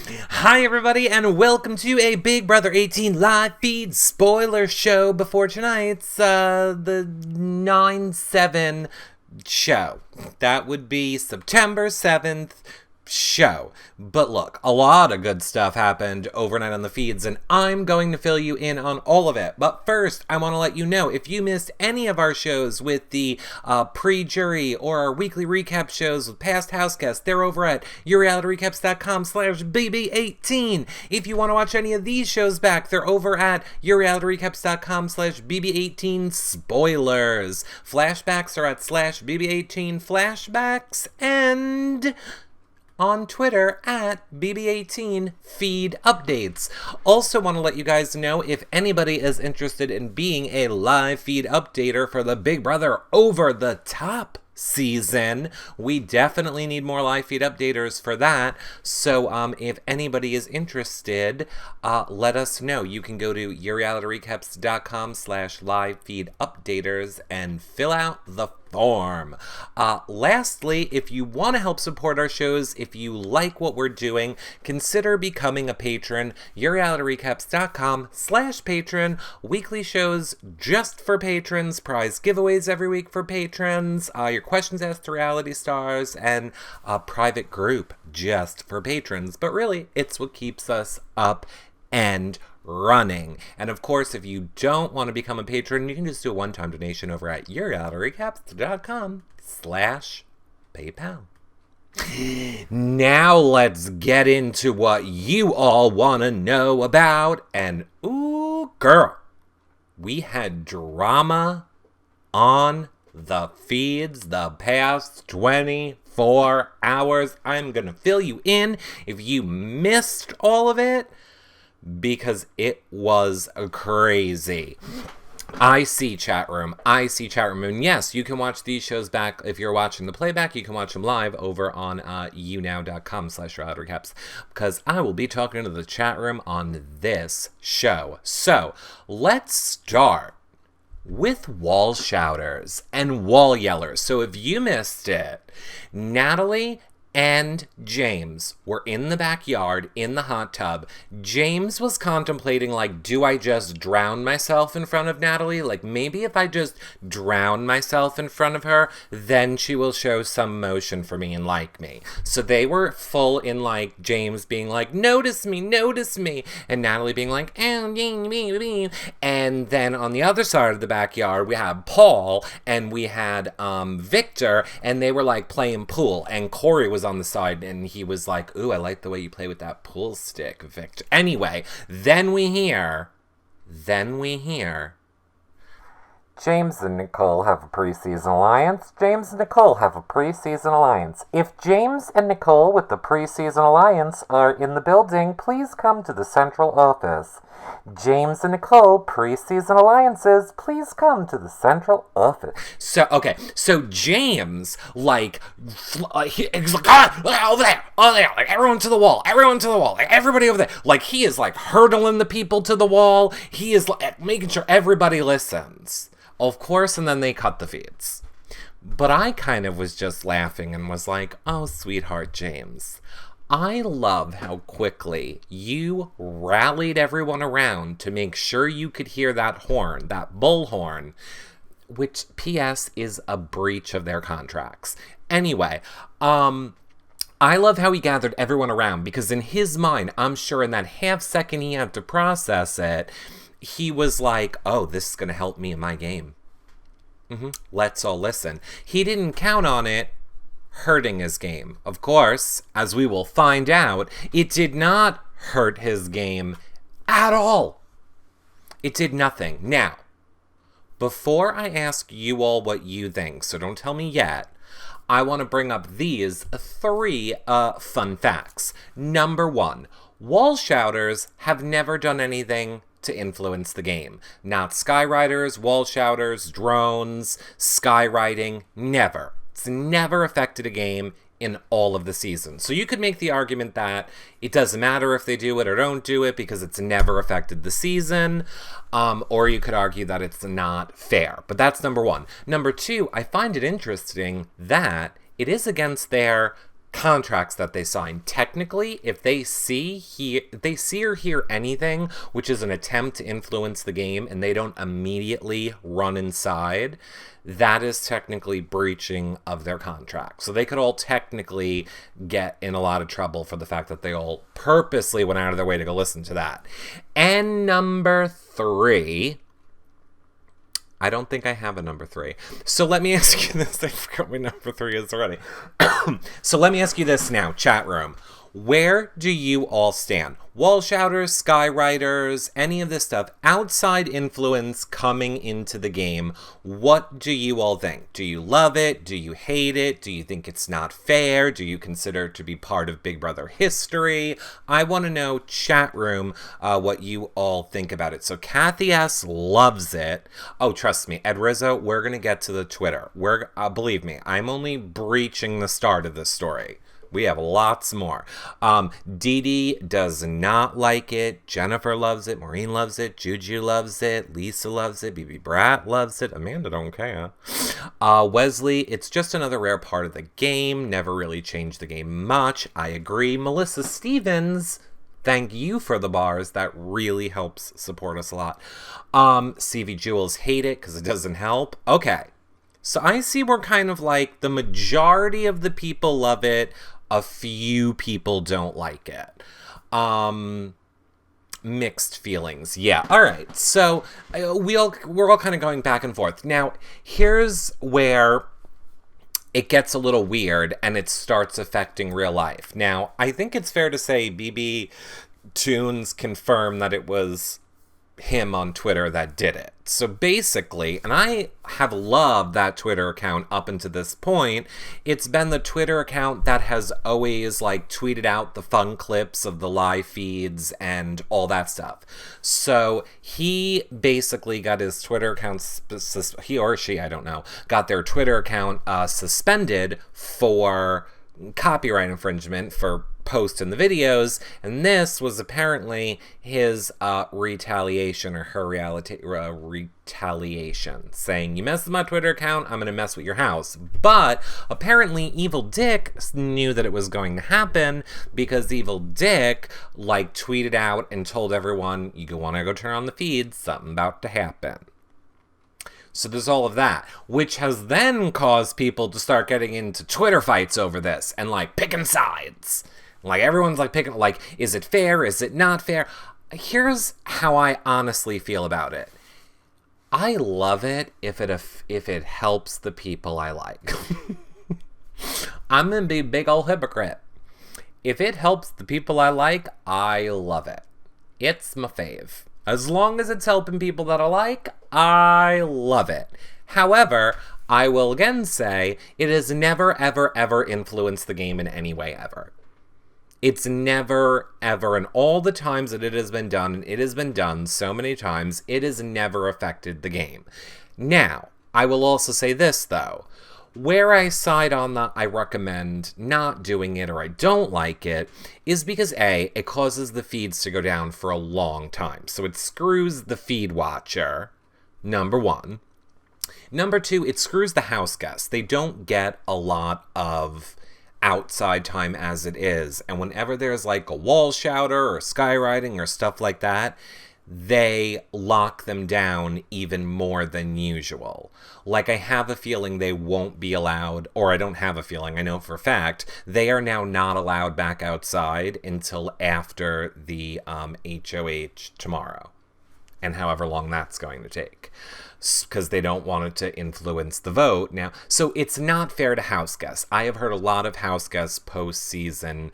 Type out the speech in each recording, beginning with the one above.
Hi everybody and welcome to a Big Brother 18 live feed spoiler show before tonight's the 9/7 show. That would be September 7th show. But look, a lot of good stuff happened overnight on the feeds and I'm going to fill you in on all of it. But first, I want to let you know if you missed any of our shows with the pre-jury or our weekly recap shows with past house guests, they're over at yourrealityrecaps.com/bb18. If you want to watch any of these shows back, they're over at yourrealityrecaps.com/bb18 spoilers. Flashbacks are at /bb18 flashbacks and on Twitter at bb18 feed updates. Also want to let you guys know if anybody is interested in being a live feed updater for the Big Brother Over the Top season, we definitely need more live feed updaters for that. So if anybody is interested, let us know. You can go to yourrealityrecaps.com/live feed updaters and fill out the form. Lastly, if you want to help support our shows, if you like what we're doing, consider becoming a patron. yourrealityrecaps.com/patron. Weekly shows just for patrons, prize giveaways every week for patrons, your questions asked to reality stars, and a private group just for patrons. But really, it's what keeps us up and running. And of course, if you don't want to become a patron, you can just do a one-time donation over at yourrealityrecaps.com/PayPal. Now let's get into what you all want to know about. And ooh, girl, we had drama on the feeds the past 24 hours. I'm gonna fill you in if you missed all of it, because it was crazy. I see chat room. And yes, you can watch these shows back. If you're watching the playback, you can watch them live over on younow.com/realityrecaps, because I will be talking to the chat room on this show. So let's start with wall shouters and wall yellers. So if you missed it, Natalie and James were in the backyard in the hot tub. James was contemplating, like, do I just drown myself in front of Natalie? Like, maybe if I just drown myself in front of her, then she will show some emotion for me and like me. So they were full in, like, James being like, notice me, and Natalie being like, oh, and then on the other side of the backyard, we had Paul and we had Victor, and they were, like, playing pool, and Corey was on the side and he was like, ooh, I like the way you play with that pool stick, Victor. Anyway, then we hear James and Nicole have a preseason alliance. If James and Nicole with the preseason alliance are in the building, please come to the central office. James and Nicole, preseason alliances, please come to the central office. So James, like, he's like, over there, like, everyone to the wall, like, everybody over there. Like, he is, like, hurdling the people to the wall. He is, like, making sure everybody listens. Of course, and then they cut the feeds. But I kind of was just laughing and was like, oh, sweetheart James, I love how quickly you rallied everyone around to make sure you could hear that horn, that bullhorn, which, P.S., is a breach of their contracts. Anyway, I love how he gathered everyone around, because in his mind, I'm sure in that half second he had to process it, he was like, oh, this is going to help me in my game. Let's all listen. He didn't count on it hurting his game. Of course, as we will find out, it did not hurt his game at all. It did nothing. Now, before I ask you all what you think, so don't tell me yet, I want to bring up these 3 fun facts. Number 1, wall shouters have never done anything to influence the game. Not skywriters, wall shouters, drones, skywriting, never. It's never affected a game in all of the seasons. So you could make the argument that it doesn't matter if they do it or don't do it because it's never affected the season, or you could argue that it's not fair. But that's number 1. Number 2, I find it interesting that it is against their contracts that they sign. Technically, if they see or hear anything which is an attempt to influence the game and they don't immediately run inside, that is technically breaching of their contract. So they could all technically get in a lot of trouble for the fact that they all purposely went out of their way to go listen to that. And number 3, I don't think I have a number 3. So let me ask you this. I forgot what number 3 is already. So let me ask you this now, chat room. Where do you all stand? Wall shouters, skywriters, any of this stuff, outside influence coming into the game, what do you all think? Do you love it? Do you hate it? Do you think it's not fair? Do you consider it to be part of Big Brother history? I want to know, chat room, what you all think about it. So Kathy S. loves it. Oh, trust me, Ed Rizzo, we're going to get to the Twitter. Believe me, I'm only breaching the start of this story. We have lots more. Dee Dee does not like it. Jennifer loves it. Maureen loves it. Juju loves it. Lisa loves it. BB Brat loves it. Amanda don't care. Wesley, it's just another rare part of the game. Never really changed the game much. I agree. Melissa Stevens, thank you for the bars. That really helps support us a lot. CV Jules hate it because it doesn't help. Okay. So I see we're kind of like the majority of the people love it. A few people don't like it. Mixed feelings. Yeah. All right. So we're all kind of going back and forth. Now, here's where it gets a little weird and it starts affecting real life. Now, I think it's fair to say BB Tunes confirmed that it was him on Twitter that did it. So basically, and I have loved that Twitter account up until this point, it's been the Twitter account that has always like tweeted out the fun clips of the live feeds and all that stuff. So he basically got his Twitter account, he or she, I don't know, got their Twitter account suspended for copyright infringement for posting the videos, and this was apparently his retaliation or her retaliation, saying, you messed with my Twitter account, I'm gonna mess with your house. But apparently Evil Dick knew that it was going to happen because Evil Dick like tweeted out and told everyone, you want to go turn on the feed, something about to happen. So there's all of that, which has then caused people to start getting into Twitter fights over this and like picking sides. Like everyone's like picking, like, is it fair? Is it not fair? Here's how I honestly feel about it. I love it if it helps the people I like. I'm gonna be a big old hypocrite. If it helps the people I like, I love it. It's my fave. As long as it's helping people that I like, I love it. However, I will again say it has never, ever, ever influenced the game in any way ever. It's never, ever, and all the times that it has been done, and it has been done so many times, it has never affected the game. Now, I will also say this, though. Where I side on the I recommend not doing it or I don't like it is because A, it causes the feeds to go down for a long time. So it screws the feed watcher, number 1. Number 2, it screws the house guests. They don't get a lot of outside time as it is, and whenever there's like a wall shouter or skywriting or stuff like that, they lock them down even more than usual. Like, I have a feeling they won't be allowed, or I don't have a feeling, I know for a fact, they are now not allowed back outside until after the HOH tomorrow, and however long that's going to take, because they don't want it to influence the vote now. So it's not fair to house guests. I have heard a lot of house guests post-season,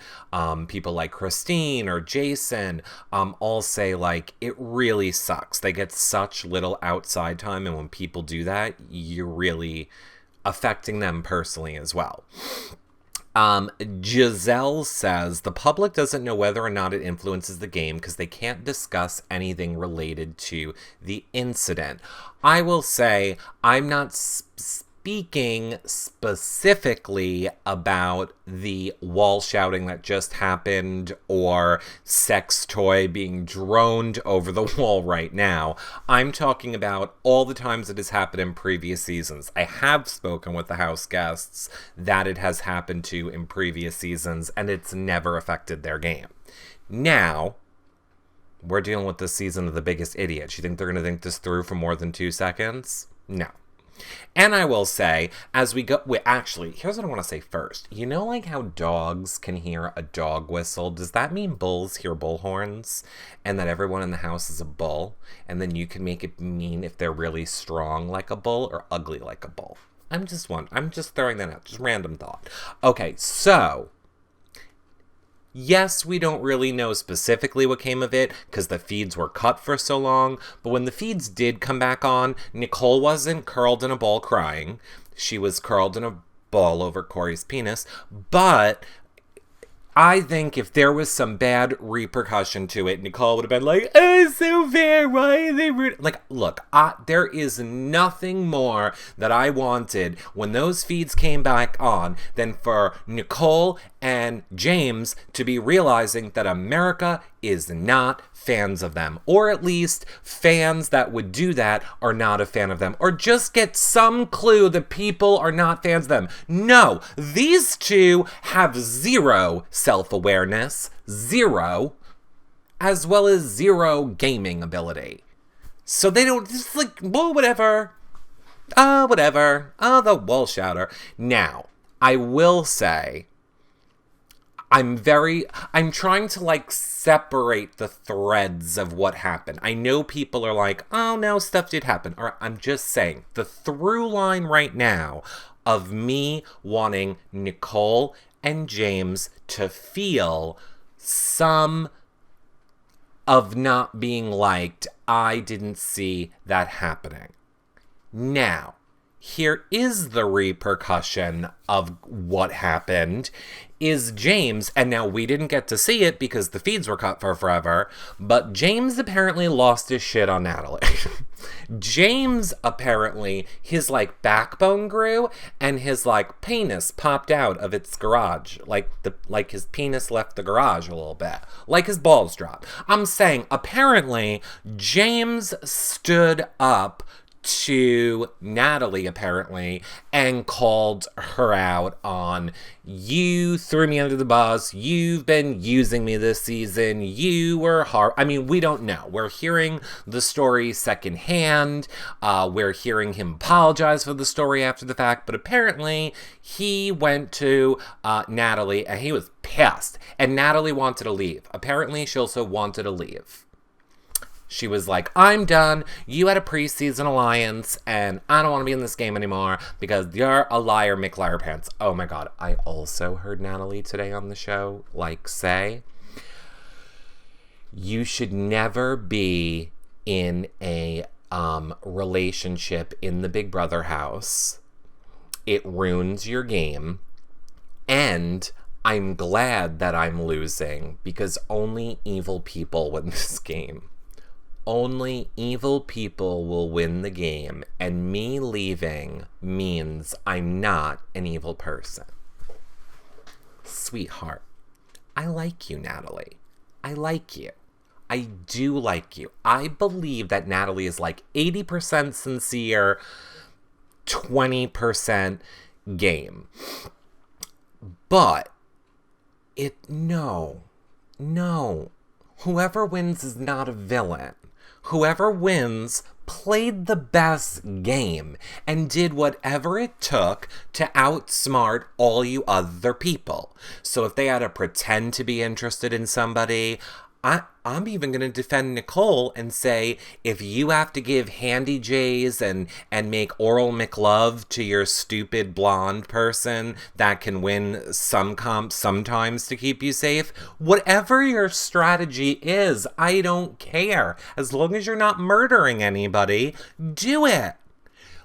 people like Christine or Jason, all say, like, it really sucks. They get such little outside time, and when people do that, you're really affecting them personally as well. Giselle says, the public doesn't know whether or not it influences the game because they can't discuss anything related to the incident. I will say, I'm not speaking specifically about the wall shouting that just happened or sex toy being droned over the wall right now. I'm talking about all the times it has happened in previous seasons. I have spoken with the house guests that it has happened to in previous seasons, and it's never affected their game. Now, we're dealing with this season of The Biggest Idiot. You think they're going to think this through for more than 2 seconds? No. And I will say, as we go... Wait, actually, here's what I want to say first. You know, like how dogs can hear a dog whistle? Does that mean bulls hear bull horns? And that everyone in the house is a bull? And then you can make it mean if they're really strong like a bull or ugly like a bull. I'm just throwing that out. Just random thought. Okay, so... Yes, we don't really know specifically what came of it because the feeds were cut for so long, but when the feeds did come back on, Nicole wasn't curled in a ball crying. She was curled in a ball over Corey's penis, but I think if there was some bad repercussion to it, Nicole would have been like, oh, it's so fair, why are they rude? Like, look, there is nothing more that I wanted when those feeds came back on than for Nicole and James to be realizing that America is not fans of them. Or at least fans that would do that are not a fan of them. Or just get some clue that people are not fans of them. No, these two have zero self-awareness, zero, as well as zero gaming ability. So they don't, just like, well, whatever. Whatever. The wall shouter. Now, I will say, I'm trying to like separate the threads of what happened. I know people are like, oh no, stuff did happen. Or I'm just saying the through line right now of me wanting Nicole and James to feel some of not being liked. I didn't see that happening. Now, here is the repercussion of what happened, is James, and now we didn't get to see it because the feeds were cut for forever, but James apparently lost his shit on Natalie. James apparently, his like backbone grew and his like penis popped out of its garage. Like his penis left the garage a little bit. Like his balls dropped. I'm saying apparently James stood up to Natalie, apparently, and called her out on, you threw me under the bus, you've been using me this season, you were hard. I mean, we don't know. We're hearing the story secondhand. We're hearing him apologize for the story after the fact, but apparently he went to Natalie and he was pissed, and Natalie wanted to leave. Apparently she also wanted to leave. She was like, I'm done. You had a preseason alliance, and I don't want to be in this game anymore because you're a liar, McLiar pants. Oh my God. I also heard Natalie today on the show, like, say, you should never be in a relationship in the Big Brother house. It ruins your game. And I'm glad that I'm losing because only evil people win this game. Only evil people will win the game, and me leaving means I'm not an evil person. Sweetheart, I like you, Natalie. I like you. I do like you. I believe that Natalie is like 80% sincere, 20% game. But no. Whoever wins is not a villain. Whoever wins played the best game and did whatever it took to outsmart all you other people. So if they had to pretend to be interested in somebody, I'm even going to defend Nicole and say, if you have to give handy J's and make oral McLove to your stupid blonde person that can win some comps sometimes to keep you safe, whatever your strategy is, I don't care. As long as you're not murdering anybody, do it.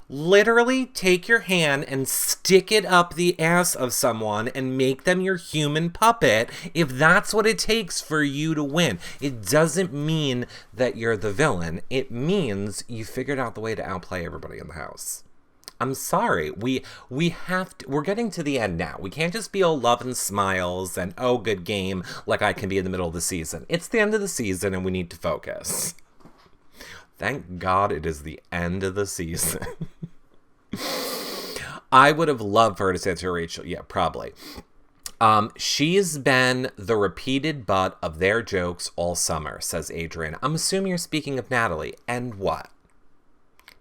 Literally take your hand and stick it up the ass of someone and make them your human puppet if that's what it takes for you to win. It doesn't mean that you're the villain. It means you figured out the way to outplay everybody in the house. I'm sorry. We have to, we're getting to the end now. We can't just be all love and smiles and oh good game like I can be in the middle of the season. It's the end of the season and we need to focus. Thank God it is the end of the season. I would have loved for her to say to Rachel. Yeah, probably. She's been the repeated butt of their jokes all summer, says Adrian. I'm assuming you're speaking of Natalie. And what?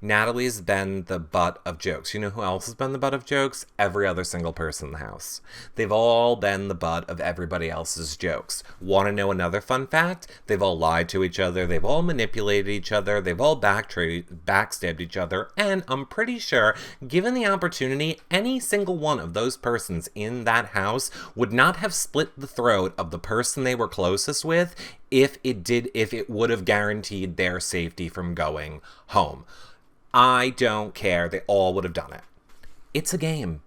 Natalie's been the butt of jokes. You know who else has been the butt of jokes? Every other single person in the house. They've all been the butt of everybody else's jokes. Want to know another fun fact? They've all lied to each other. They've all manipulated each other. They've all backstabbed each other. And I'm pretty sure, given the opportunity, any single one of those persons in that house would not have split the throat of the person they were closest with if it would have guaranteed their safety from going home. I don't care. They all would have done it. It's a game.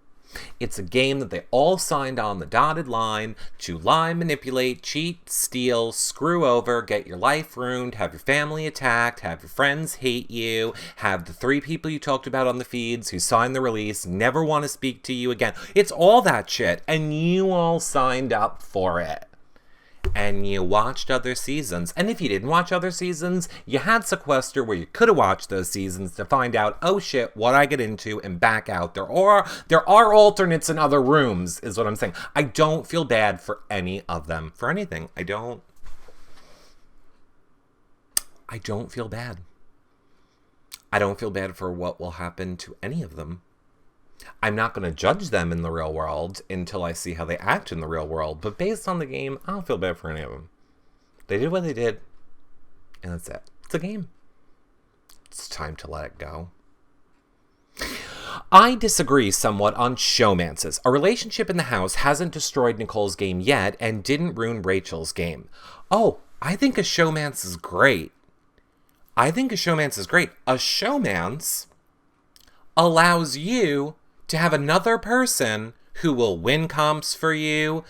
It's a game that they all signed on the dotted line to lie, manipulate, cheat, steal, screw over, get your life ruined, have your family attacked, have your friends hate you, have the 3 people you talked about on the feeds who signed the release never want to speak to you again. It's all that shit, and you all signed up for it. And you watched other seasons. And if you didn't watch other seasons, you had Sequester where you could have watched those seasons to find out, oh shit, what I get into and back out. There are alternates in other rooms, is what I'm saying. I don't feel bad for any of them. For anything. I don't feel bad. I don't feel bad for what will happen to any of them. I'm not going to judge them in the real world until I see how they act in the real world. But based on the game, I don't feel bad for any of them. They did what they did. And that's it. It's a game. It's time to let it go. I disagree somewhat on Showmances. A relationship in the house hasn't destroyed Nicole's game yet and didn't ruin Rachel's game. Oh, I think a showmance is great. A showmance allows you to have another person who will win comps for you,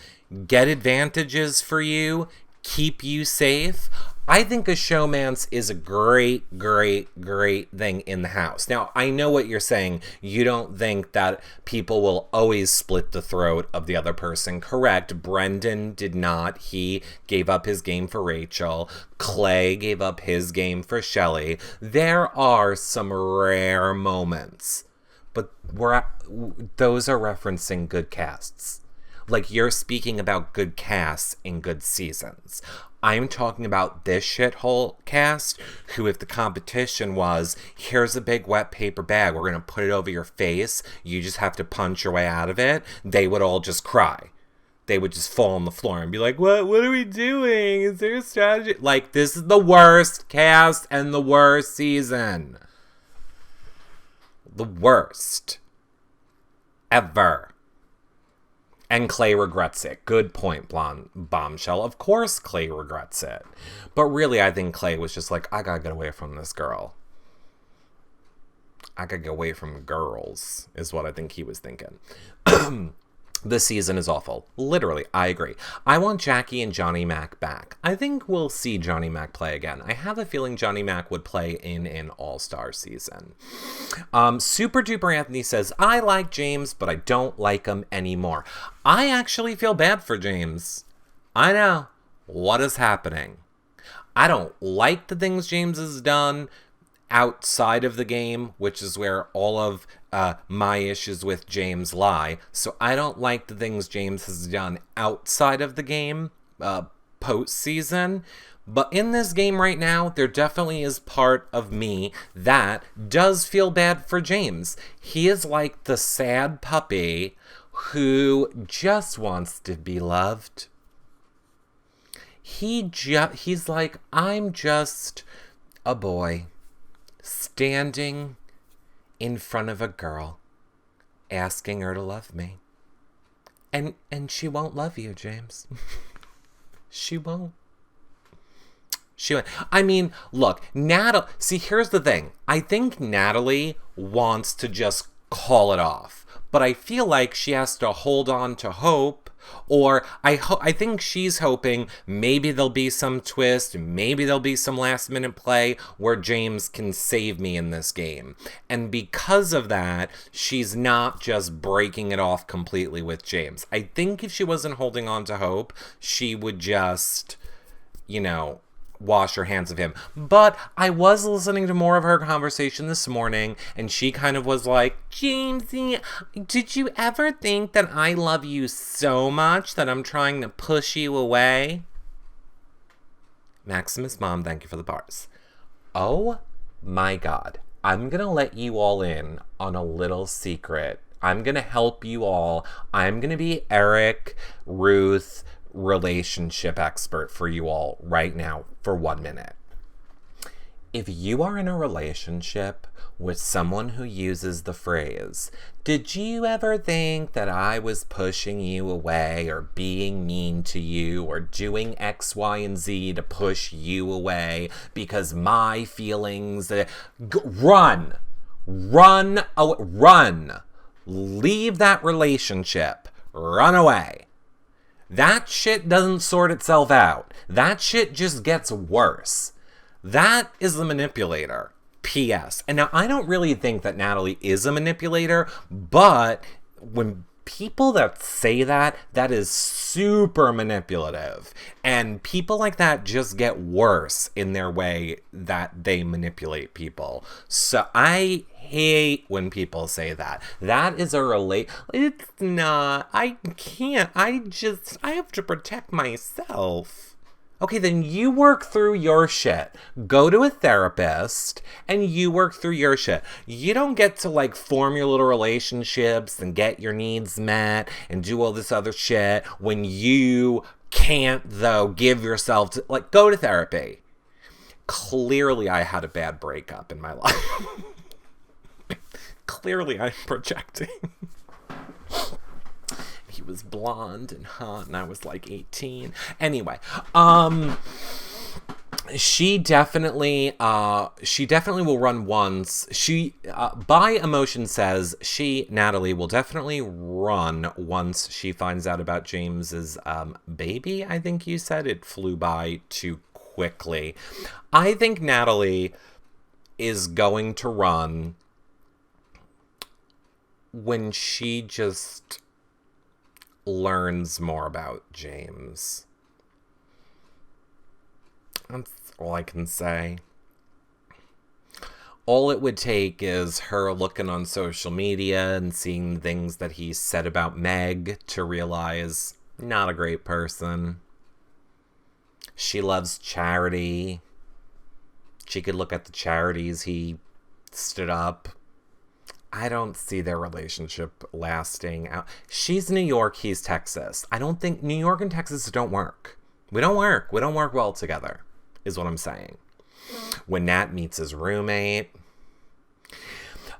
get advantages for you, keep you safe. I think a showmance is a great thing in the house. Now, I know what you're saying. You don't think that people will always split the throat of the other person. Correct. Brendan did not. He gave up his game for Rachel. Clay gave up his game for Shelley. There are some rare moments. But those are referencing good casts. Like, you're speaking about good casts in good seasons. I'm talking about this shithole cast who, if the competition was, here's a big wet paper bag, we're going to put it over your face, you just have to punch your way out of it, they would all just cry. They would just fall on the floor and be like, what are we doing? Is there a strategy? Like, this is the worst cast and the worst season. The worst ever. And Clay regrets it. Good point, blonde bombshell. Of course Clay regrets it. But really, I think Clay was just like, I gotta get away from this girl. I gotta get away from girls, is what I think he was thinking. This season is awful. Literally, I agree. I want Jackie and Johnny Mac back. I think we'll see Johnny Mac play again. I have a feeling Johnny Mac would play in an all-star season. Super Duper Anthony says, I like James, but I don't like him anymore. I actually feel bad for James. I know. What is happening? I don't like the things James has done outside of the game, which is where all of my issues with James lie. So I don't like the things James has done outside of the game, post-season. But in this game right now, there definitely is part of me that does feel bad for James. He is like the sad puppy who just wants to be loved. He's like, I'm just a boy standing in front of a girl, asking her to love me. And she won't love you, James. She won't. I mean, look, Natalie, see, here's the thing. I think Natalie wants to just call it off. But I feel like she has to hold on to hope Or I think she's hoping maybe there'll be some twist, maybe there'll be some last minute play where James can save me in this game. And because of that, she's not just breaking it off completely with James. I think if she wasn't holding on to hope, she would just, wash her hands of him. But I was listening to more of her conversation this morning, and she kind of was like, Jamesy, did you ever think that I love you so much that I'm trying to push you away? Maximus Mom, thank you for the bars. Oh my God. I'm gonna let you all in on a little secret. I'm gonna help you all. I'm gonna be Eric, Ruth, relationship expert for you all right now for 1 minute. If you are in a relationship with someone who uses the phrase, did you ever think that I was pushing you away or being mean to you or doing X, Y, and Z to push you away because my feelings, run, leave that relationship, run away. That shit doesn't sort itself out. That shit just gets worse. That is the manipulator. P.S. And now I don't really think that Natalie is a manipulator, but when people that say that, that is super manipulative. And people like that just get worse in their way that they manipulate people. So I hate when people say that. That is it's not. I can't. I have to protect myself. Okay, then you work through your shit. Go to a therapist and you work through your shit. You don't get to form your little relationships and get your needs met and do all this other shit when you can't, though, give yourself to, go to therapy. Clearly, I had a bad breakup in my life. Clearly, I'm projecting. He was blonde and hot, and I was 18. Anyway, she definitely will run once. She, by emotion says, Natalie, will definitely run once she finds out about James's baby. I think you said it flew by too quickly. I think Natalie is going to run when she just learns more about James. That's all I can say. All it would take is her looking on social media and seeing things that he said about Meg to realize not a great person. She loves charity. She could look at the charities he stood up. I don't see their relationship lasting out. She's New York, he's Texas. I don't think New York and Texas don't work. We don't work well together, is what I'm saying. When Nat meets his roommate.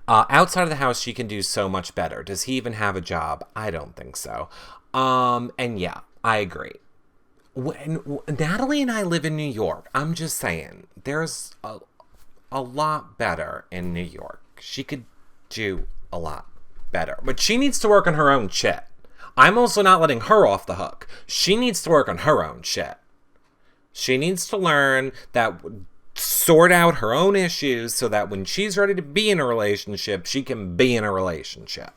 Outside of the house, she can do so much better. Does he even have a job? I don't think so. And yeah, I agree. When Natalie and I live in New York, I'm just saying, there's a lot better in New York. She could do a lot better. But she needs to work on her own shit. I'm also not letting her off the hook. She needs to work on her own shit. She needs to learn that, sort out her own issues so that when she's ready to be in a relationship, she can be in a relationship.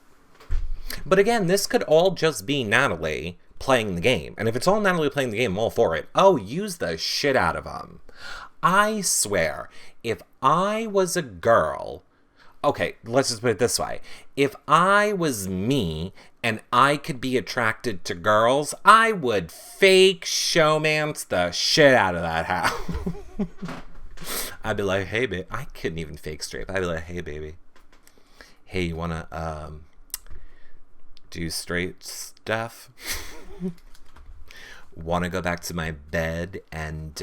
But again, this could all just be Natalie playing the game. And if it's all Natalie playing the game, I'm all for it. Oh, use the shit out of them. I swear, if I was a girl... Okay, let's just put it this way. If I was me and I could be attracted to girls, I would fake showmance the shit out of that house. I'd be like, hey, babe. I couldn't even fake straight. I'd be like, hey, baby. Hey, you want to do straight stuff? Want to go back to my bed and...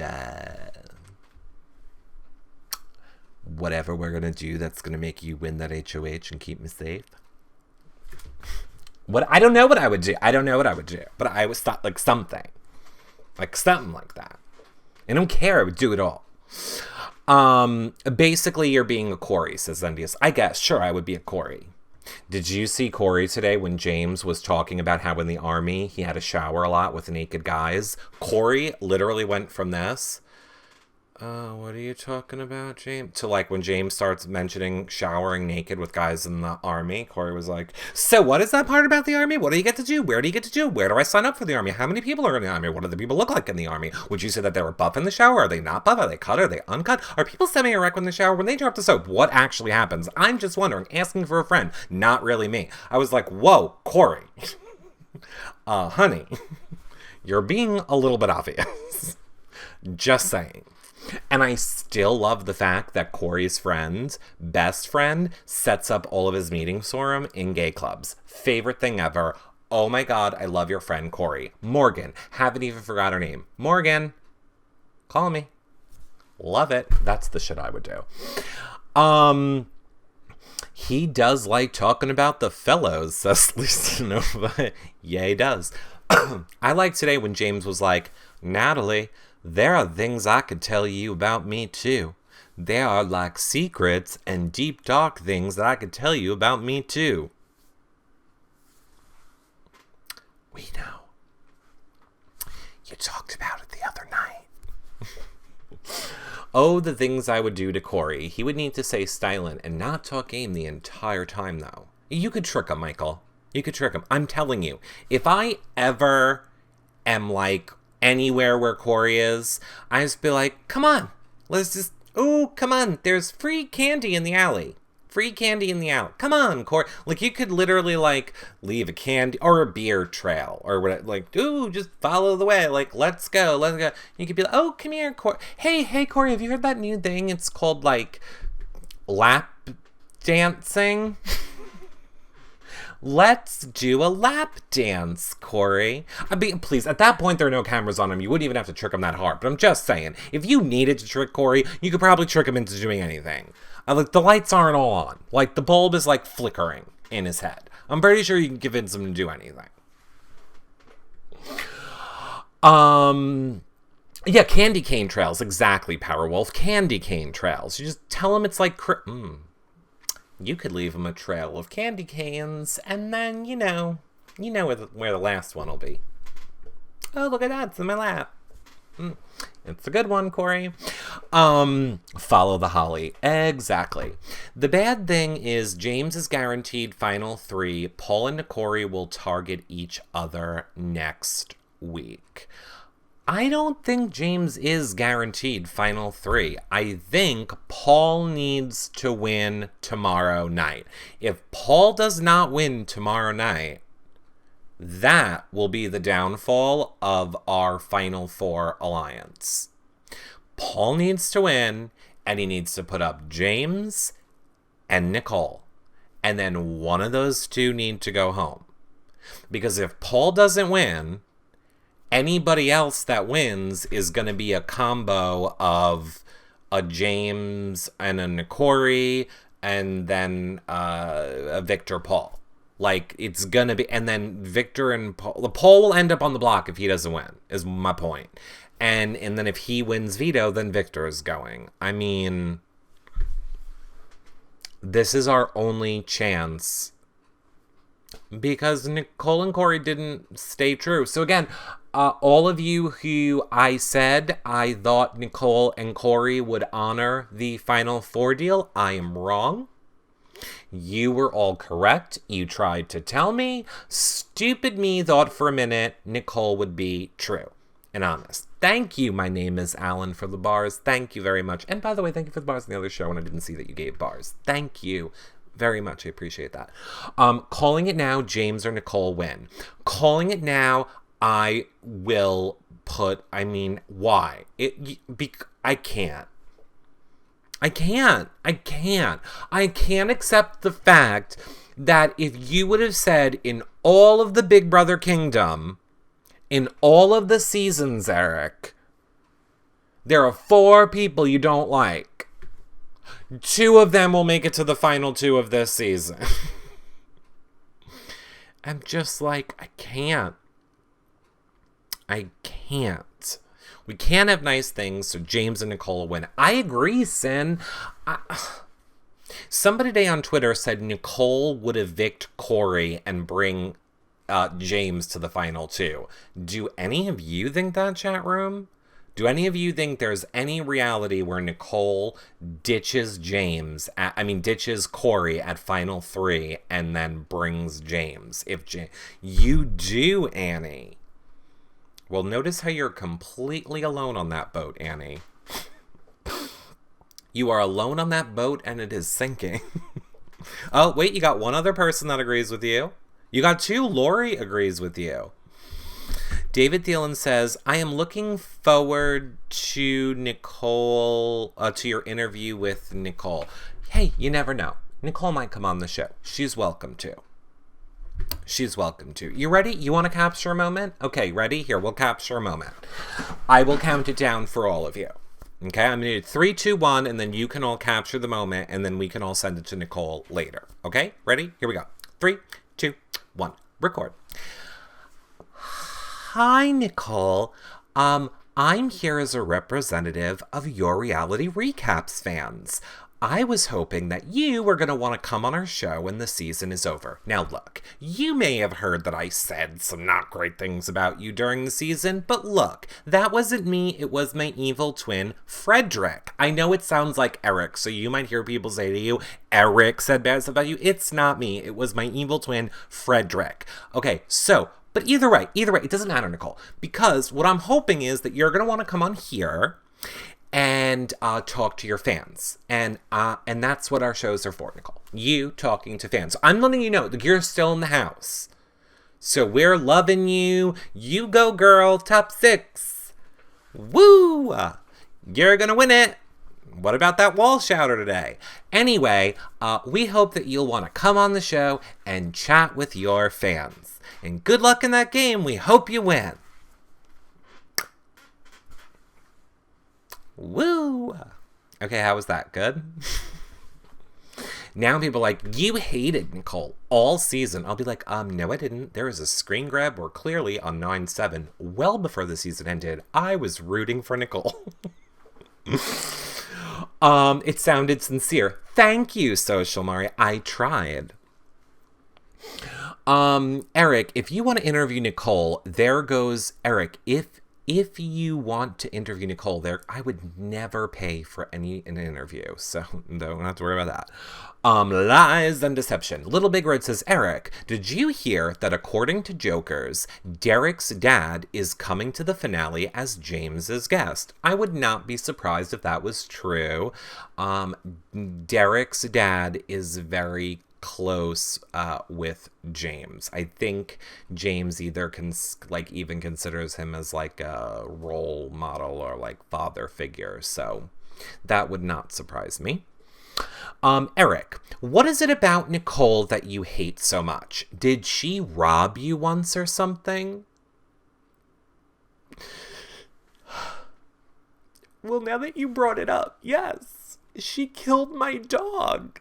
whatever we're going to do that's going to make you win that HOH and keep me safe. I don't know what I would do. But I was thought something like that. I don't care. I would do it all. Basically, you're being a Corey, says Zendius. I guess. Sure, I would be a Corey. Did you see Corey today when James was talking about how in the army he had to shower a lot with naked guys? Corey literally went from this, what are you talking about, James? To like when James starts mentioning showering naked with guys in the army, Corey was like, so what is that part about the army? What do you get to do? Where do you get to do? Where do I sign up for the army? How many people are in the army? What do the people look like in the army? Would you say that they were buff in the shower? Are they not buff? Are they cut? Are they uncut? Are people semi-erect in the shower when they drop the soap? What actually happens? I'm just wondering, asking for a friend, not really me. I was like, whoa, Corey. Honey, you're being a little bit obvious. Just saying. And I still love the fact that Corey's best friend, sets up all of his meetings for him in gay clubs. Favorite thing ever. Oh my God, I love your friend Corey. Morgan. Haven't even forgot her name. Morgan. Call me. Love it. That's the shit I would do. He does like talking about the fellows, says Lisa Nova. Yeah, he does. I like today when James was like, Natalie, there are things I could tell you about me too. There are like secrets and deep dark things that I could tell you about me too. We know. You talked about it the other night. Oh, the things I would do to Corey. He would need to stay silent and not talk game the entire time though. You could trick him, Michael. You could trick him. I'm telling you, if I ever am like anywhere where Corey is, I just be like, come on, let's just, oh, come on, there's free candy in the alley. Free candy in the alley. Come on, Corey. Like, you could literally, like, leave a candy or a beer trail or whatever. Like, ooh, just follow the way. Like, let's go, let's go. You could be like, oh, come here, Corey. Hey, Corey, have you heard that new thing? It's called, like, lap dancing. Let's do a lap dance, Corey. I mean, please, at that point, there are no cameras on him. You wouldn't even have to trick him that hard. But I'm just saying, if you needed to trick Corey, you could probably trick him into doing anything. Like, the lights aren't all on. Like, the bulb is, like, flickering in his head. I'm pretty sure you can convince him to do anything. Yeah, candy cane trails. Exactly, Powerwolf. Candy cane trails. You just tell him it's like... You could leave him a trail of candy canes, and then, you know where the last one will be. Oh, look at that, it's in my lap. It's a good one, Corey. Follow the holly. Exactly. The bad thing is James is guaranteed final 3. Paul and Corey will target each other next week. I don't think James is guaranteed final 3. I think Paul needs to win tomorrow night. If Paul does not win tomorrow night, that will be the downfall of our final 4 alliance. Paul needs to win, and he needs to put up James and Nicole. And then one of those two need to go home. Because if Paul doesn't win, anybody else that wins is going to be a combo of a James and a Nikori and then a Victor Paul. Like, it's going to be... And then Victor and Paul... Paul will end up on the block if he doesn't win, is my point. And then if he wins veto, then Victor is going. I mean, this is our only chance. Because Nicole and Corey didn't stay true. So again, all of you who I said I thought Nicole and Corey would honor the final 4 deal, I am wrong. You were all correct. You tried to tell me. Stupid me thought for a minute Nicole would be true and honest. Thank you. My name is Alan for the bars. Thank you very much. And by the way, thank you for the bars in the other show when I didn't see that you gave bars. Thank you very much. I appreciate that. Calling it now, James or Nicole win. Calling it now, I will put, why? I can't. I can't accept the fact that if you would have said in all of the Big Brother Kingdom, in all of the seasons, Eric, there are 4 people you don't like. 2 of them will make it to the final 2 of this season. I'm just like, I can't. We can't have nice things, so James and Nicole win. I agree, Sin. Somebody today on Twitter said Nicole would evict Corey and bring James to the final two. Do any of you think that, chat room? Do any of you think there's any reality where Nicole ditches ditches Corey at final three and then brings James? You do, Annie. Well, notice how you're completely alone on that boat, Annie. You are alone on that boat and it is sinking. Oh, wait, you got one other person that agrees with you. You got two. Lori agrees with you. David Thielen says, I am looking forward to Nicole, to your interview with Nicole. Hey, you never know. Nicole might come on the show. She's welcome to. She's welcome to. You ready? You want to capture a moment? Okay, ready? Here, we'll capture a moment. I will count it down for all of you. Okay, I'm going to do 3, 2, 1, and then you can all capture the moment, and then we can all send it to Nicole later. Okay, ready? Here we go. 3, 2, 1, record. Hi, Nicole. I'm here as a representative of Your Reality Recaps fans. I was hoping that you were going to want to come on our show when the season is over. Now look, you may have heard that I said some not great things about you during the season, but look, that wasn't me, it was my evil twin, Frederick. I know it sounds like Eric, so you might hear people say to you, Eric said bad stuff about you. It's not me, it was my evil twin, Frederick. Okay, so, but either way, it doesn't matter, Nicole, because what I'm hoping is that you're going to want to come on here and talk to your fans. And that's what our shows are for, Nicole. You talking to fans. So I'm letting you know that you're still in the house. So we're loving you. You go, girl. Top 6. Woo! You're going to win it. What about that wall shouter today? Anyway, we hope that you'll want to come on the show and chat with your fans. And good luck in that game. We hope you win. Woo! Okay, how was that? Good? Now people are like, you hated Nicole all season. I'll be like, no I didn't. There was a screen grab where clearly on 9/7, well before the season ended, I was rooting for Nicole. It sounded sincere. Thank you, Social Mari. I tried. Eric, if you want to interview Nicole, there goes Eric. If you want to interview Nicole there, I would never pay for an interview, so don't have to worry about that. Lies and deception. Little Big Red says, Eric, did you hear that according to Jokers, Derek's dad is coming to the finale as James's guest? I would not be surprised if that was true. Derek's dad is very close with James. I think James either even considers him as like a role model or like father figure, so that would not surprise me. Eric, what is it about Nicole that you hate so much? Did she rob you once or something? Well, now that you brought it up, yes, she killed my dog.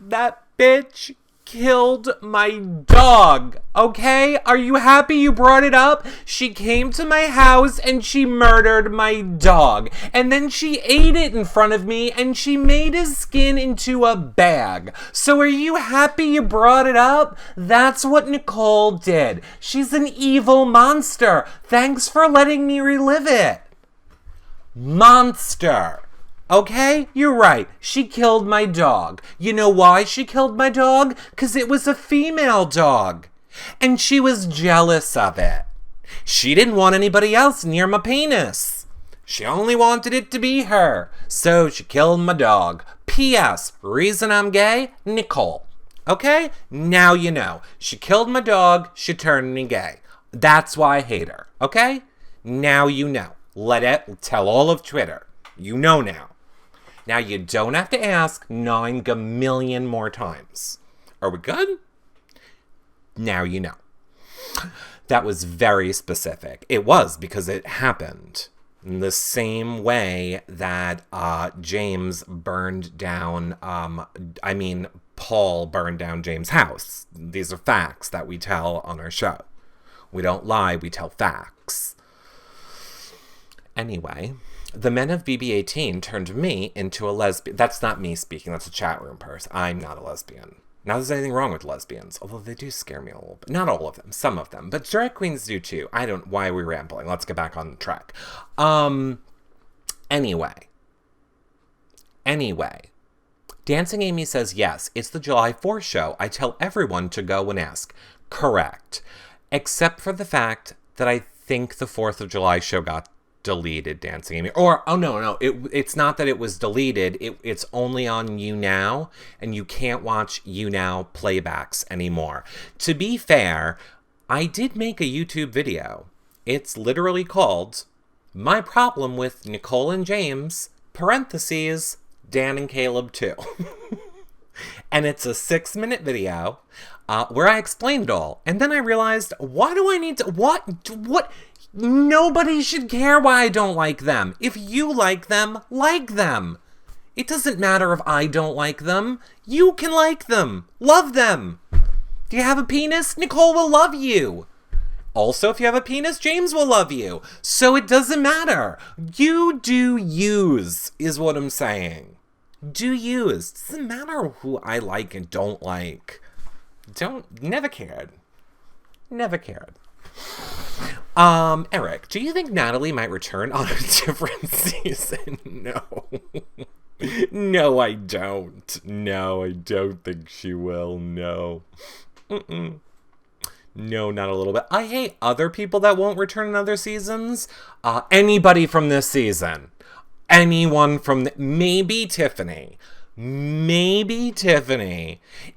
That bitch killed my dog, okay? Are you happy you brought it up? She came to my house and she murdered my dog. And then she ate it in front of me and she made his skin into a bag. So are you happy you brought it up? That's what Nicole did. She's an evil monster. Thanks for letting me relive it. Monster. Okay, you're right. She killed my dog. You know why she killed my dog? 'Cause it was a female dog. And she was jealous of it. She didn't want anybody else near my penis. She only wanted it to be her. So she killed my dog. P.S. Reason I'm gay? Nicole. Okay? Now you know. She killed my dog. She turned me gay. That's why I hate her. Okay? Now you know. Tell all of Twitter. You know now. Now you don't have to ask 9 million more times. Are we good? Now you know. That was very specific. It was, because it happened. In the same way that James burned down, Paul burned down James' house. These are facts that we tell on our show. We don't lie, we tell facts. Anyway, The men of BB18 turned me into a lesbian. That's not me speaking. That's a chat room person. I'm not a lesbian. Not that there's anything wrong with lesbians, although they do scare me a little bit. Not all of them, some of them. But drag queens do too. Why are we rambling? Let's get back on track. Anyway. Dancing Amy says, yes, it's the July 4th show. I tell everyone to go and ask. Correct. Except for the fact that I think the 4th of July show got deleted, Dancing Amy. Or, oh no, it's not that it was deleted. It's only on You Now, and you can't watch You Now playbacks anymore. To be fair, I did make a YouTube video. It's literally called My Problem with Nicole and James, parentheses, Dan and Caleb too. And it's a 6-minute video where I explained it all. And then I realized, why do I need to... What? Nobody should care why I don't like them. If you like them, like them. It doesn't matter if I don't like them. You can like them. Love them. Do you have a penis? Nicole will love you. Also, if you have a penis, James will love you. So it doesn't matter. You do yous, is what I'm saying. Do yous. Doesn't matter who I like and don't like. Never cared. Eric, do you think Natalie might return on a different season? No. No, I don't. No, I don't think she will. No. No, not a little bit. I hate other people that won't return in other seasons. Anybody from this season. Anyone from... maybe Tiffany.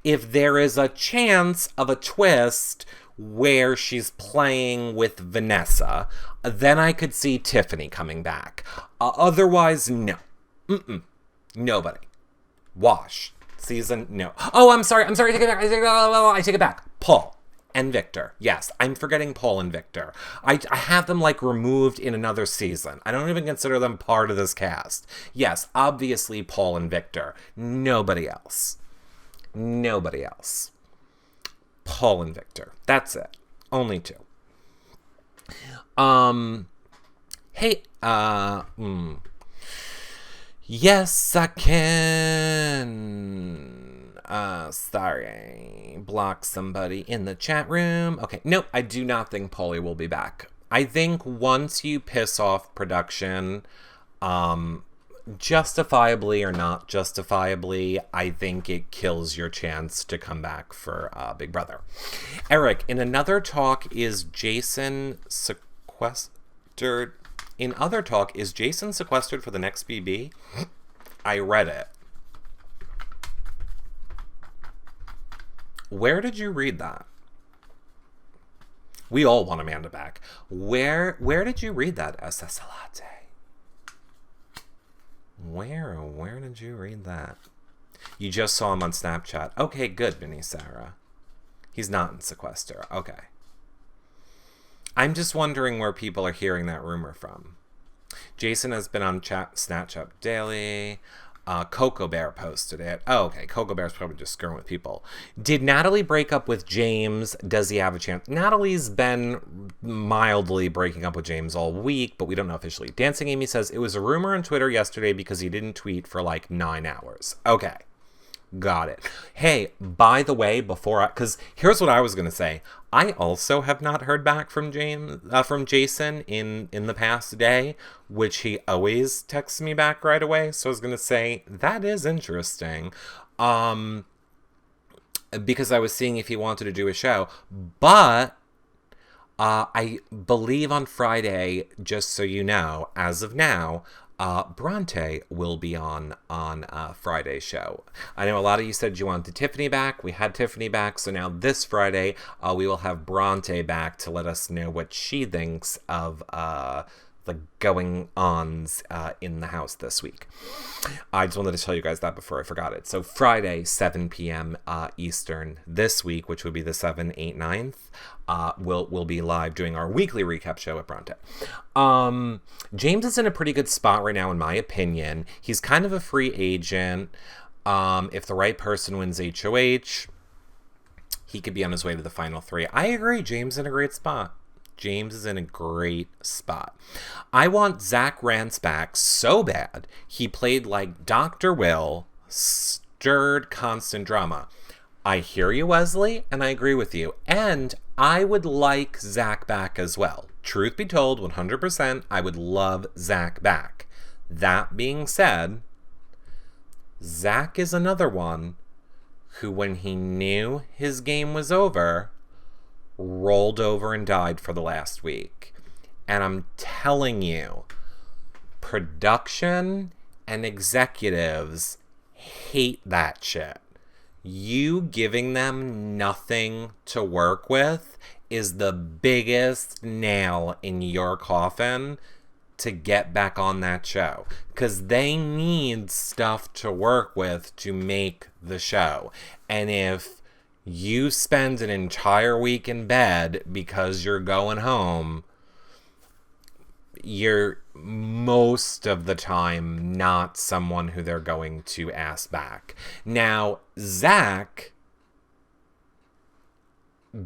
If there is a chance of a twist where she's playing with Vanessa, then I could see Tiffany coming back. Otherwise, no. Nobody. Wash. Season, no. Oh, I'm sorry. I take it back. Paul and Victor. Yes, I'm forgetting Paul and Victor. I have them, like, removed in another season. I don't even consider them part of this cast. Yes, obviously Paul and Victor. Nobody else. Paul and Victor. That's it. Only two. Hey, yes, I can. Sorry. Block somebody in the chat room. Okay, nope, I do not think Paulie will be back. I think once you piss off production, justifiably or not justifiably, I think it kills your chance to come back for Big Brother. Eric, in another talk, is Jason sequestered? In other talk, is Jason sequestered for the next BB? I read it. Where did you read that? We all want Amanda back. Where did you read that, SS Latte? Where did you read that? You just saw him on Snapchat. Okay, good, Vinny Sarah. He's not in sequester. Okay. I'm just wondering where people are hearing that rumor from. Jason has been on Snapchat daily. Coco Bear posted it. Oh, okay. Coco Bear's probably just screwing with people. Did Natalie break up with James? Does he have a chance? Natalie's been mildly breaking up with James all week, but we don't know officially. Dancing Amy says, it was a rumor on Twitter yesterday because he didn't tweet for like 9 hours. Okay. Got it. Hey, by the way, because here's what I was going to say. I also have not heard back from Jason in the past day, which he always texts me back right away. So I was going to say, that is interesting. Because I was seeing if he wanted to do a show. But I believe on Friday, just so you know, as of now, Bronte will be on Friday's show. I know a lot of you said you wanted Tiffany back. We had Tiffany back, so now this Friday we will have Bronte back to let us know what she thinks of the going-ons in the house this week. I just wanted to tell you guys that before I forgot it. So Friday, 7 p.m. Eastern this week, which would be the 7th, 8th, 9th, we'll be live doing our weekly recap show at Bronte. James is in a pretty good spot right now, in my opinion. He's kind of a free agent. If the right person wins HOH, he could be on his way to the final 3. I agree. James in a great spot. James is in a great spot. I want Zach Rance back so bad. He played like Dr. Will, stirred constant drama. I hear you, Wesley, and I agree with you. And I would like Zach back as well. Truth be told, 100%, I would love Zach back. That being said, Zach is another one who, when he knew his game was over, rolled over and died for the last week. And I'm telling you, production and executives hate that shit. You giving them nothing to work with is the biggest nail in your coffin to get back on that show, because they need stuff to work with to make the show. And if you spend an entire week in bed because you're going home, you're most of the time not someone who they're going to ask back. Now, Zach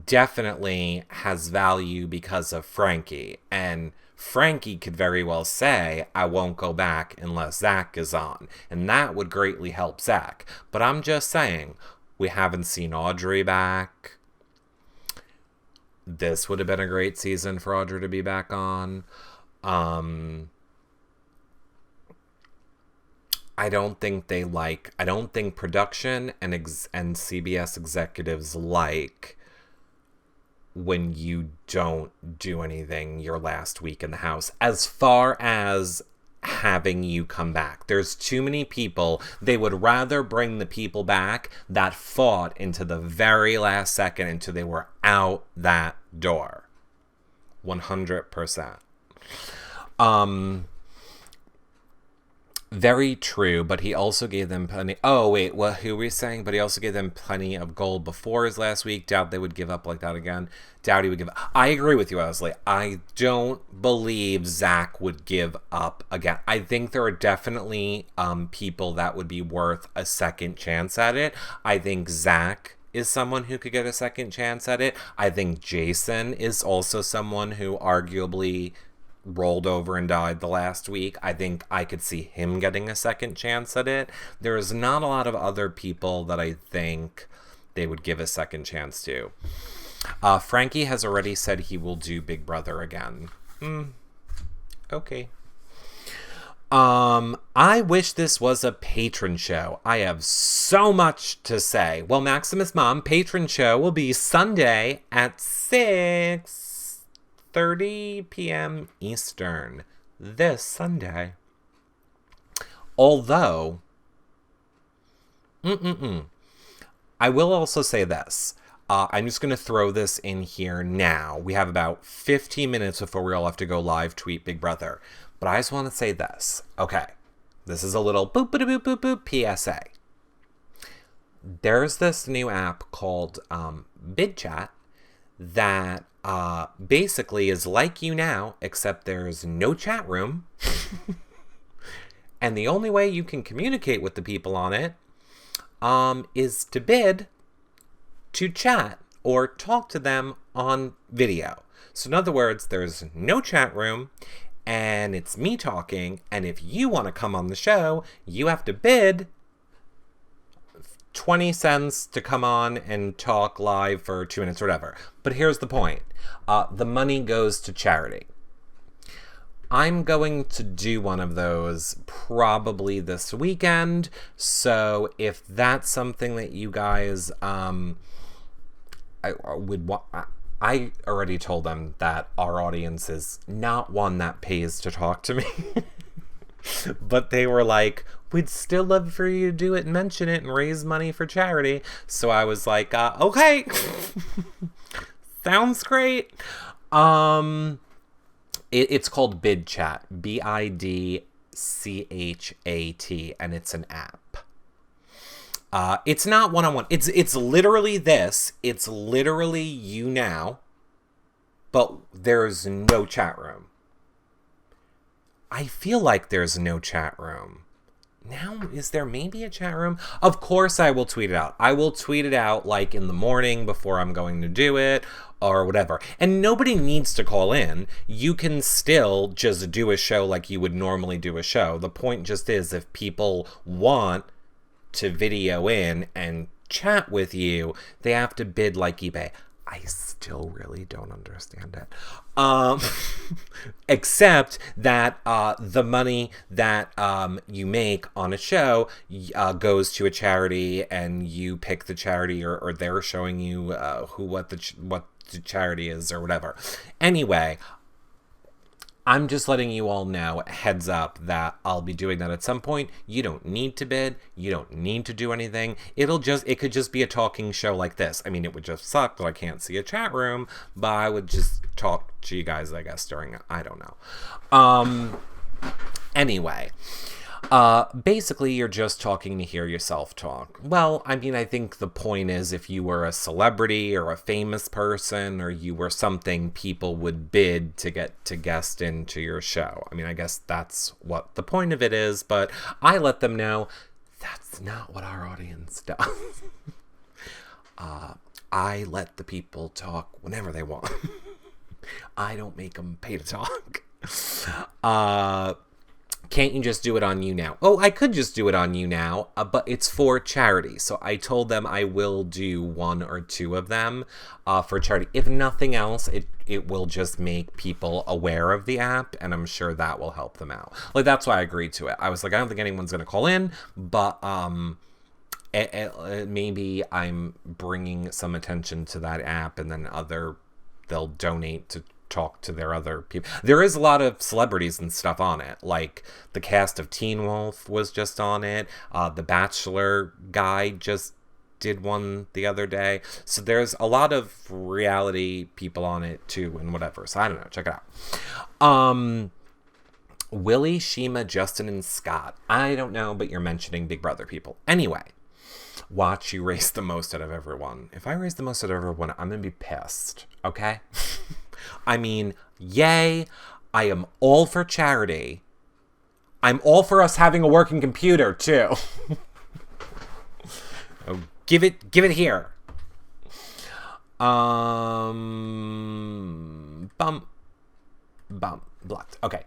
definitely has value because of Frankie, and Frankie could very well say, I won't go back unless Zach is on, and that would greatly help Zach. But I'm just saying, we haven't seen Audrey back. This would have been a great season for Audrey to be back on. I don't think production and CBS executives like when you don't do anything your last week in the house, as far as having you come back. There's too many people. They would rather bring the people back that fought into the very last second until they were out that door. 100%. Very true, but he also gave them plenty. Oh, wait, what? Who were we saying? But he also gave them plenty of gold before his last week. Doubt they would give up like that again. Doubt he would give up. I agree with you, Wesley. I don't believe Zach would give up again. I think there are definitely people that would be worth a second chance at it. I think Zach is someone who could get a second chance at it. I think Jason is also someone who arguably rolled over and died the last week. I think I could see him getting a second chance at it. There is not a lot of other people that I think they would give a second chance to. Frankie has already said he will do Big Brother again. Okay. I wish this was a patron show. I have so much to say. Well, Maximus Mom, patron show will be Sunday at 6:30 p.m. Eastern this Sunday. Although, I will also say this. I'm just going to throw this in here now. We have about 15 minutes before we all have to go live tweet Big Brother. But I just want to say this. Okay. This is a little boop, boop, boop, boop, boop, PSA. There's this new app called BidChat that basically is like you now, except there's no chat room. And the only way you can communicate with the people on it is to bid to chat or talk to them on video. So in other words, there's no chat room and it's me talking. And if you want to come on the show, you have to bid 20 cents to come on and talk live for 2 minutes or whatever. But here's the point. The money goes to charity. I'm going to do one of those probably this weekend. So if that's something that you guys I already told them that our audience is not one that pays to talk to me. But they were like, we'd still love for you to do it and mention it and raise money for charity. So I was like, okay. Sounds great. It's called BidChat, BIDCHAT, and it's an app. It's not one-on-one. It's literally this. It's literally you now, but there's no chat room. I feel like there's no chat room. Now, is there maybe a chat room? Of course I will tweet it out. I will tweet it out like in the morning before I'm going to do it or whatever. And nobody needs to call in. You can still just do a show like you would normally do a show. The point just is if people want to video in and chat with you, they have to bid like eBay. I still really don't understand it. Except that the money that you make on a show goes to a charity, and you pick the charity, or they're showing you what the charity is or whatever. Anyway, I'm just letting you all know, heads up, that I'll be doing that at some point. You don't need to bid. You don't need to do anything. It could just be a talking show like this. I mean, it would just suck that I can't see a chat room, but I would just talk to you guys, I guess, during it. I don't know. Anyway. Basically, you're just talking to hear yourself talk. Well, I mean, I think the point is if you were a celebrity or a famous person or you were something, people would bid to get to guest into your show. I mean, I guess that's what the point of it is, but I let them know that's not what our audience does. I let the people talk whenever they want. I don't make them pay to talk. Can't you just do it on You Now? Oh, I could just do it on You Now, but it's for charity. So I told them I will do 1 or 2 of them for charity. If nothing else, it will just make people aware of the app, and I'm sure that will help them out. Like, that's why I agreed to it. I was like, I don't think anyone's going to call in, but maybe I'm bringing some attention to that app, and then they'll donate to talk to their other people. There is a lot of celebrities and stuff on it. Like the cast of Teen Wolf was just on it. The Bachelor guy just did one the other day. So there's a lot of reality people on it too, and whatever. So I don't know. Check it out. Willie, Shima, Justin, and Scott. I don't know, but you're mentioning Big Brother people. Anyway, watch you raise the most out of everyone. If I raise the most out of everyone, I'm going to be pissed. Okay? I mean, yay, I am all for charity. I'm all for us having a working computer, too. Oh, give it here. Blocked. Okay.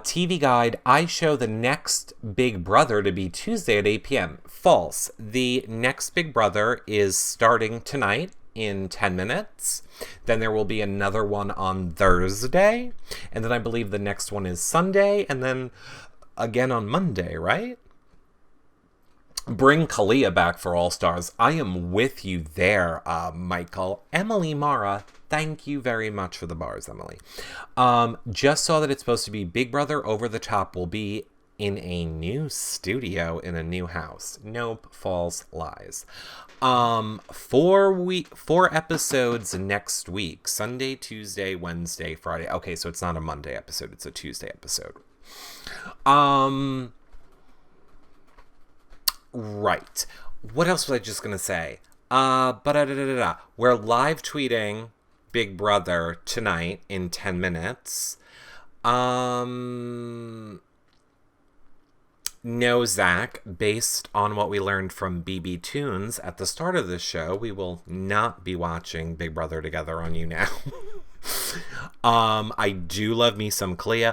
TV Guide, I show the next Big Brother to be Tuesday at 8 p.m. False. The next Big Brother is starting tonight in 10 minutes. Then there will be another one on Thursday. And then I believe the next one is Sunday. And then again on Monday, right? Bring Kalia back for All Stars. I am with you there, Michael. Emily Mara, thank you very much for the bars, Emily. Just saw that it's supposed to be Big Brother Over the Top will be in a new studio in a new house. Nope, false, lies. 4 episodes next week. Sunday, Tuesday, Wednesday, Friday. Okay, so it's not a Monday episode, it's a Tuesday episode. Right. What else was I just gonna say? We're live tweeting Big Brother tonight in 10 minutes. No, Zach, based on what we learned from BB Tunes at the start of this show, we will not be watching Big Brother together on You Now. I do love me some Clea.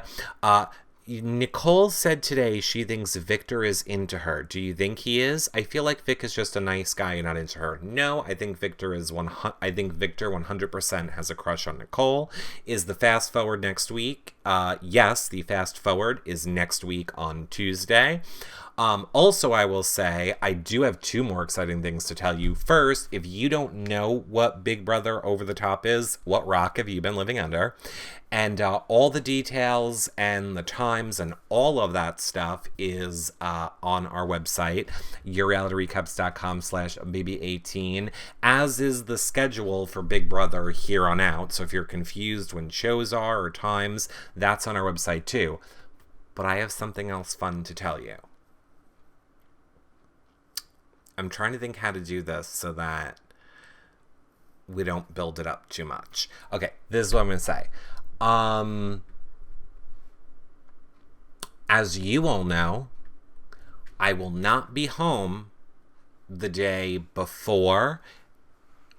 Nicole said today she thinks Victor is into her. Do you think he is? I feel like Vic is just a nice guy and not into her. No, I think Victor 100% has a crush on Nicole. Is the fast forward next week? Yes, the fast forward is next week on Tuesday. Also, I will say, I do have 2 more exciting things to tell you. First, if you don't know what Big Brother Over the Top is, what rock have you been living under? And all the details and the times and all of that stuff is on our website, yourrealityrecaps.com/baby18, as is the schedule for Big Brother here on out. So if you're confused when shows are or times, that's on our website too. But I have something else fun to tell you. I'm trying to think how to do this so that we don't build it up too much. Okay, this is what I'm going to say. as you all know, I will not be home the day before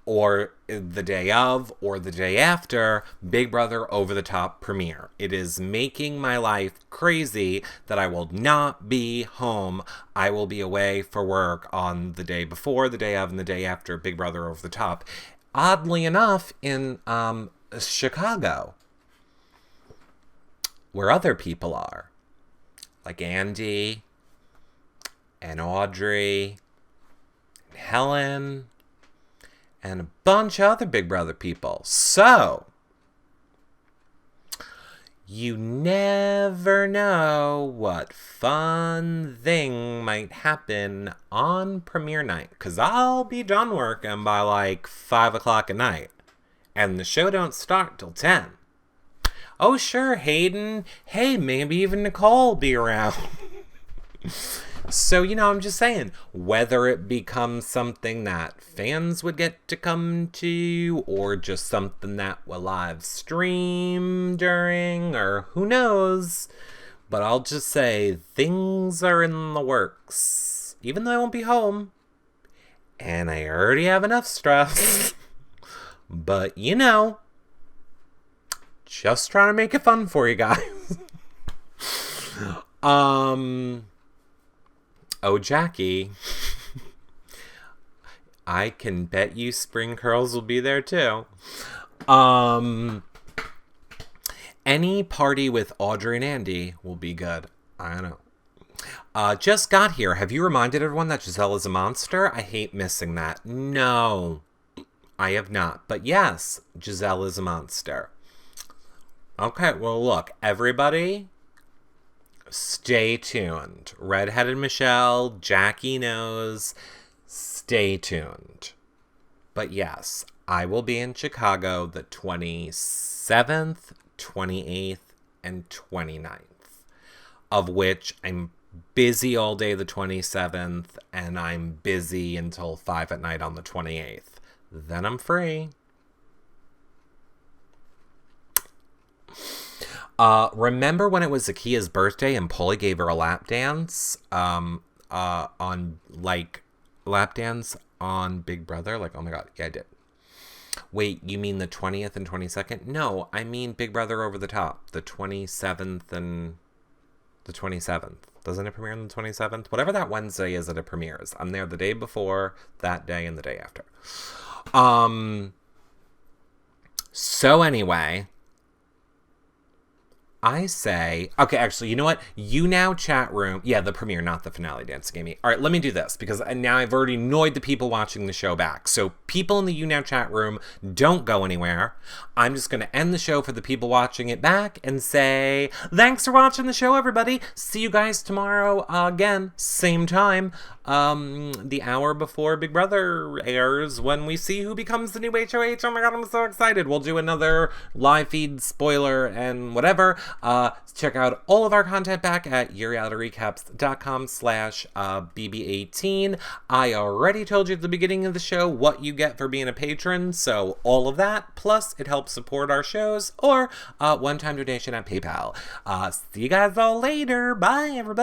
or the day of or the day after Big Brother Over the Top premiere. It is making my life crazy that I will not be home. I will be away for work on the day before, the day of, and the day after Big Brother Over the Top. Oddly enough, in Chicago, where other people are, like Andy and Audrey and Helen and a bunch of other Big Brother people. So, you never know what fun thing might happen on premiere night. Because I'll be done working by like 5 o'clock at night. And the show don't start till 10. Oh, sure, Hayden. Hey, maybe even Nicole will be around. So, I'm just saying, whether it becomes something that fans would get to come to, or just something that will live stream during, or who knows. But I'll just say, things are in the works. Even though I won't be home. And I already have enough stress. But, just trying to make it fun for you guys. Oh, Jackie, I can bet you Spring Curls will be there too. Any party with Audrey and Andy will be good. I don't know. Just got here. Have you reminded everyone that Giselle is a monster? I hate missing that. No, I have not. But yes, Giselle is a monster. Okay, well, look, everybody, stay tuned. Redheaded Michelle, Jackie knows. Stay tuned. But yes, I will be in Chicago the 27th, 28th, and 29th. Of which I'm busy all day the 27th, and I'm busy until 5 at night on the 28th. Then I'm free. Remember when it was Akia's birthday and Paulie gave her a lap dance? Lap dance on Big Brother? Like, oh my god, yeah, I did. Wait, you mean the 20th and 22nd? No, I mean Big Brother Over the Top. The 27th and the 27th. Doesn't it premiere on the 27th? Whatever that Wednesday is that it premieres. I'm there the day before, that day, and the day after. So anyway, I say, okay, actually, you know what? You Now chat room. Yeah, the premiere, not the finale dancing game. All right, let me do this because now I've already annoyed the people watching the show back. So people in the You Now chat room, don't go anywhere. I'm just going to end the show for the people watching it back and say, thanks for watching the show, everybody. See you guys tomorrow again, same time. The hour before Big Brother airs when we see who becomes the new HOH. Oh my god, I'm so excited. We'll do another live feed spoiler and whatever. Check out all of our content back at yourrealityrecaps.com/BB18. I already told you at the beginning of the show what you get for being a patron, so all of that, plus it helps support our shows, or one-time donation at PayPal. See you guys all later. Bye, everybody.